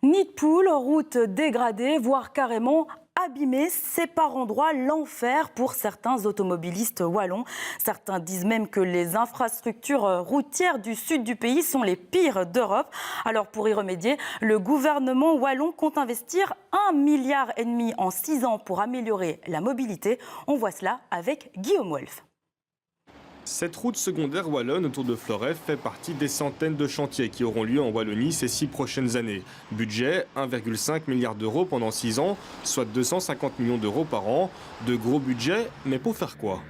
Nid de poule, route dégradée, voire carrément abîmée, c'est par endroits l'enfer pour certains automobilistes wallons. Certains disent même que les infrastructures routières du sud du pays sont les pires d'Europe. Alors pour y remédier, le gouvernement wallon compte investir 1,5 milliard en 6 ans pour améliorer la mobilité. On voit cela avec Guillaume Wolf. Cette route secondaire wallonne autour de Floreffe fait partie des centaines de chantiers qui auront lieu en Wallonie ces 6 prochaines années. Budget 1,5 milliard d'euros pendant 6 ans, soit 250 millions d'euros par an. De gros budgets, mais pour faire quoi?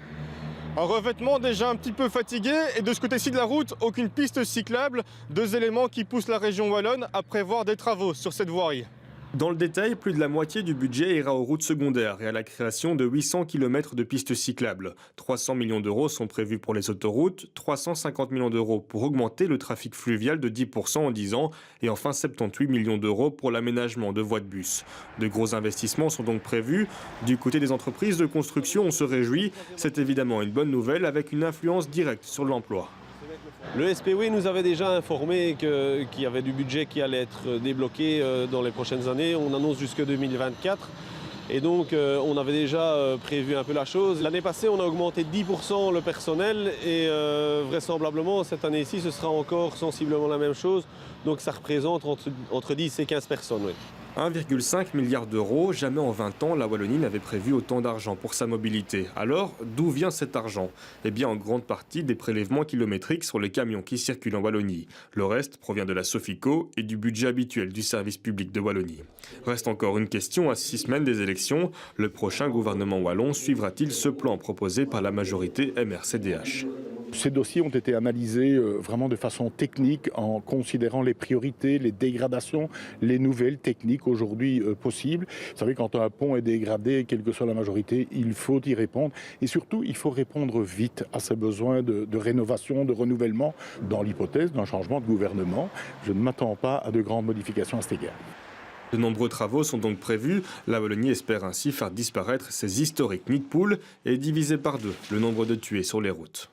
Un revêtement déjà un petit peu fatigué et de ce côté-ci de la route, aucune piste cyclable. 2 éléments qui poussent la région wallonne à prévoir des travaux sur cette voirie. Dans le détail, plus de la moitié du budget ira aux routes secondaires et à la création de 800 km de pistes cyclables. 300 millions d'euros sont prévus pour les autoroutes, 350 millions d'euros pour augmenter le trafic fluvial de 10% en 10 ans et enfin 78 millions d'euros pour l'aménagement de voies de bus. De gros investissements sont donc prévus. Du côté des entreprises de construction, on se réjouit. C'est évidemment une bonne nouvelle avec une influence directe sur l'emploi. Le SPW nous avait déjà informé qu'il y avait du budget qui allait être débloqué dans les prochaines années. On annonce jusque 2024. Et donc on avait déjà prévu un peu la chose. L'année passée, on a augmenté de 10% le personnel et vraisemblablement cette année-ci, ce sera encore sensiblement la même chose. Donc ça représente entre 10 et 15 personnes. Oui. 1,5 milliard d'euros, jamais en 20 ans la Wallonie n'avait prévu autant d'argent pour sa mobilité. Alors, d'où vient cet argent? Eh bien, en grande partie des prélèvements kilométriques sur les camions qui circulent en Wallonie. Le reste provient de la Sofico et du budget habituel du service public de Wallonie. Reste encore une question à 6 semaines des élections. Le prochain gouvernement wallon suivra-t-il ce plan proposé par la majorité MRCDH? Ces dossiers ont été analysés vraiment de façon technique en considérant les priorités, les dégradations, les nouvelles techniques aujourd'hui possibles. Vous savez, quand un pont est dégradé, quelle que soit la majorité, il faut y répondre. Et surtout, il faut répondre vite à ces besoins de rénovation, de renouvellement. Dans l'hypothèse d'un changement de gouvernement, je ne m'attends pas à de grandes modifications à cet égard. De nombreux travaux sont donc prévus. La Wallonie espère ainsi faire disparaître ces historiques nids de poules et diviser par 2 le nombre de tués sur les routes.